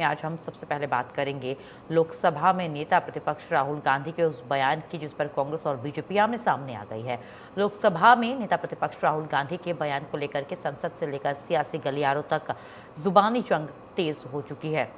आज हम सबसे पहले बात करेंगे लोकसभा में नेता प्रतिपक्ष राहुल गांधी के उस बयान की जिस पर कांग्रेस और बीजेपी आमने सामने आ गई है। लोकसभा में नेता प्रतिपक्ष राहुल गांधी के बयान को लेकर के संसद से लेकर सियासी गलियारों तक जुबानी जंग तेज हो चुकी है।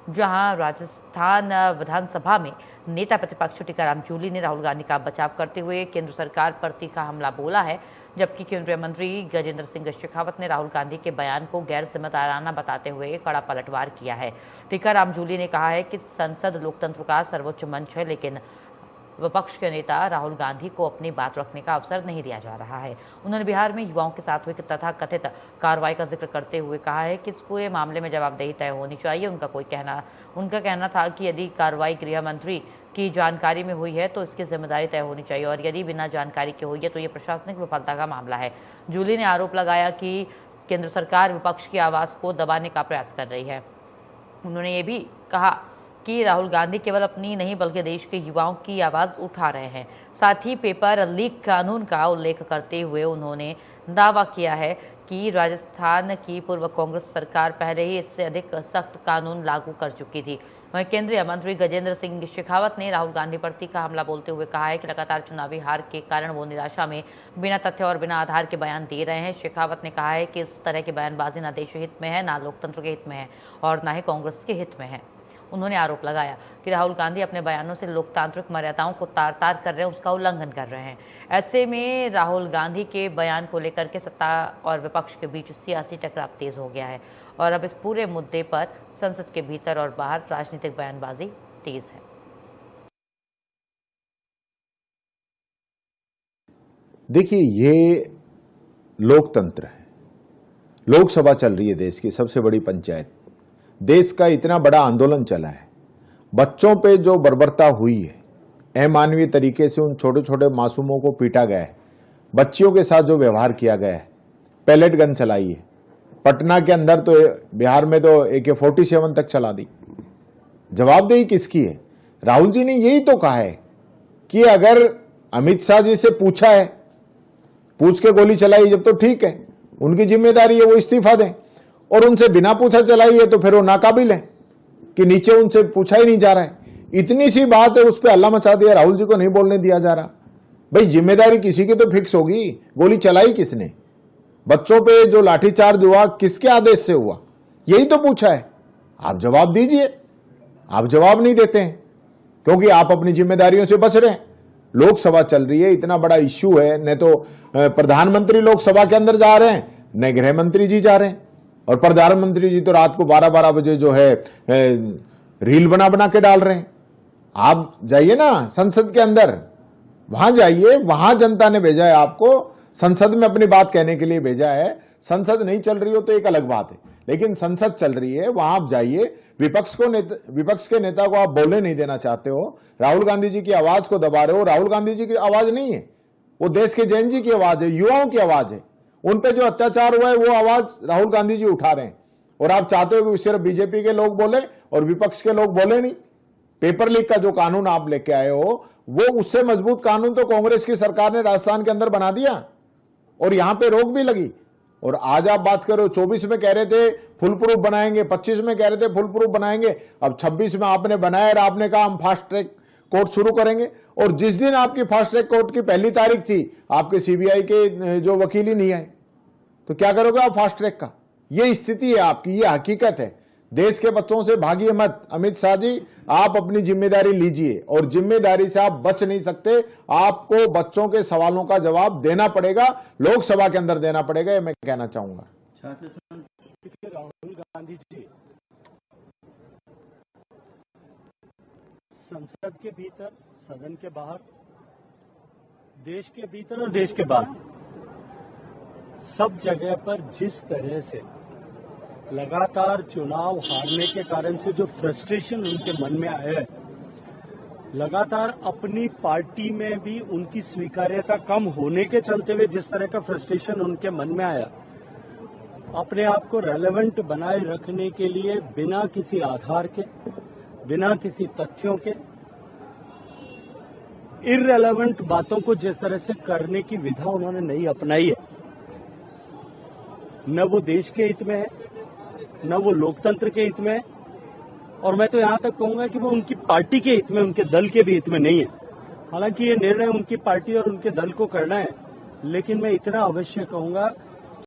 जहां राजस्थान विधानसभा में नेता प्रतिपक्ष टीकाराम जूली ने राहुल गांधी का बचाव करते हुए केंद्र सरकार पर तीखा हमला बोला है, जबकि केंद्रीय मंत्री गजेंद्र सिंह शेखावत ने राहुल गांधी के बयान को गैर जिम्मेदाराना बताते हुए कड़ा पलटवार किया है। टीकाराम जूली ने कहा है कि संसद लोकतंत्र का सर्वोच्च मंच है, लेकिन विपक्ष के नेता राहुल गांधी को अपनी बात रखने का अवसर नहीं दिया जा रहा है। उन्होंने बिहार में युवाओं के साथ हुई तथा कथित कार्रवाई का जिक्र करते हुए कहा है कि इस पूरे मामले में जवाबदेही तय होनी चाहिए। उनका कहना था कि यदि कार्रवाई गृह मंत्री की जानकारी में हुई है तो इसकी जिम्मेदारी तय होनी चाहिए, और यदि बिना जानकारी के हुई है तो ये प्रशासनिक विफलता का मामला है। जूली ने आरोप लगाया कि केंद्र सरकार विपक्ष की आवाज़ को दबाने का प्रयास कर रही है। उन्होंने ये भी कहा कि राहुल गांधी केवल अपनी नहीं बल्कि देश के युवाओं की आवाज़ उठा रहे हैं। साथ ही पेपर लीक कानून का उल्लेख करते हुए उन्होंने दावा किया है कि राजस्थान की पूर्व कांग्रेस सरकार पहले ही इससे अधिक सख्त कानून लागू कर चुकी थी। वहीं केंद्रीय मंत्री गजेंद्र सिंह शेखावत ने राहुल गांधी पर तीखा हमला बोलते हुए कहा है कि लगातार चुनावी हार के कारण वो निराशा में बिना तथ्य और बिना आधार के बयान दे रहे हैं। शेखावत ने कहा है कि इस तरह की बयानबाजी ना देश हित में है, ना लोकतंत्र के हित में है और ना ही कांग्रेस के हित में है। उन्होंने आरोप लगाया कि राहुल गांधी अपने बयानों से लोकतांत्रिक मर्यादाओं को तार-तार कर रहे हैं, उसका उल्लंघन कर रहे हैं। ऐसे में राहुल गांधी के बयान को लेकर के सत्ता और विपक्ष के बीच सियासी टकराव तेज हो गया है और अब इस पूरे मुद्दे पर संसद के भीतर और बाहर राजनीतिक बयानबाजी तेज है। देखिए, ये लोकतंत्र है, लोकसभा चल रही है, देश की सबसे बड़ी पंचायत, देश का इतना बड़ा आंदोलन चला है। बच्चों पे जो बर्बरता हुई है, अमानवीय तरीके से उन छोटे छोटे मासूमों को पीटा गया है, बच्चियों के साथ जो व्यवहार किया गया है, पैलेट गन चलाई है, पटना के अंदर तो बिहार में तो AK-47 तक चला दी। जवाबदेही किसकी है? राहुल जी ने यही तो कहा है कि अगर अमित शाह जी से पूछा है, पूछ के गोली चलाई जब, तो ठीक है, उनकी जिम्मेदारी है, वो इस्तीफा दें, और उनसे बिना पूछा चलाई है तो फिर वो नाकाबिल है कि नीचे उनसे पूछा ही नहीं जा रहा है। इतनी सी बात है, उस पर हल्ला मचा दिया, राहुल जी को नहीं बोलने दिया जा रहा। भाई, जिम्मेदारी किसी की तो फिक्स होगी। गोली चलाई किसने? बच्चों पे जो लाठीचार्ज हुआ किसके आदेश से हुआ? यही तो पूछा है। आप जवाब दीजिए। आप जवाब नहीं देते हैं क्योंकि आप अपनी जिम्मेदारियों से बच रहे हैं। लोकसभा चल रही है, इतना बड़ा इश्यू है, न तो प्रधानमंत्री लोकसभा के अंदर जा रहे हैं, न गृह मंत्री जी जा रहे हैं, और प्रधानमंत्री जी तो रात को 12-12 बजे जो है रील बना बना के डाल रहे हैं। आप जाइए ना संसद के अंदर, वहां जाइए, वहां जनता ने भेजा है आपको, संसद में अपनी बात कहने के लिए भेजा है। संसद नहीं चल रही हो तो एक अलग बात है, लेकिन संसद चल रही है, वहां आप जाइए। विपक्ष के नेता को आप बोलने नहीं देना चाहते हो, राहुल गांधी जी की आवाज को दबा रहे हो। राहुल गांधी जी की आवाज नहीं है, वो देश के जैन जी की आवाज है, युवाओं की आवाज है। उन पे जो अत्याचार हुआ है वो आवाज राहुल गांधी जी उठा रहे हैं, और आप चाहते हो कि सिर्फ बीजेपी के लोग बोले और विपक्ष के लोग बोले नहीं। पेपर लीक का जो कानून आप लेके आए हो, वो उससे मजबूत कानून तो कांग्रेस की सरकार ने राजस्थान के अंदर बना दिया, और यहां पे रोक भी लगी। और आज आप बात करो, 24 में कह रहे थे फुल प्रूफ बनाएंगे, 25 में कह रहे थे फुल प्रूफ बनाएंगे, अब 26 में आपने बनाया और आपने कहा हम फास्ट ट्रैक कोर्ट शुरू करेंगे। और जिस दिन आपकी फास्ट ट्रैक कोर्ट की पहली तारीख थी, आपके CBI के जो वकील ही नहीं आए, तो क्या करोगे आप फास्ट ट्रैक का? ये स्थिति है आपकी, ये हकीकत है। देश के बच्चों से भागिए मत। अमित शाह जी, आप अपनी जिम्मेदारी लीजिए, और जिम्मेदारी से आप बच नहीं सकते। आपको बच्चों के सवालों का जवाब देना पड़ेगा, लोकसभा के अंदर देना पड़ेगा, ये मैं कहना चाहूंगा। राहुल गांधी जी संसद के भीतर, सदन के बाहर, देश के भीतर और देश के बाहर सब जगह पर जिस तरह से लगातार चुनाव हारने के कारण से जो फ्रस्ट्रेशन उनके मन में आया है, लगातार अपनी पार्टी में भी उनकी स्वीकार्यता कम होने के चलते हुए जिस तरह का फ्रस्ट्रेशन उनके मन में आया, अपने आप को रेलेवेंट बनाए रखने के लिए बिना किसी आधार के, बिना किसी तथ्यों के, इररेलेवेंट बातों को जिस तरह से करने की विधा उन्होंने नहीं अपनाई है, न वो देश के हित में है, न वो लोकतंत्र के हित में है, और मैं तो यहाँ तक कहूंगा कि वो उनकी पार्टी के हित में, उनके दल के भी हित में नहीं है। हालांकि ये निर्णय उनकी पार्टी और उनके दल को करना है, लेकिन मैं इतना अवश्य कहूंगा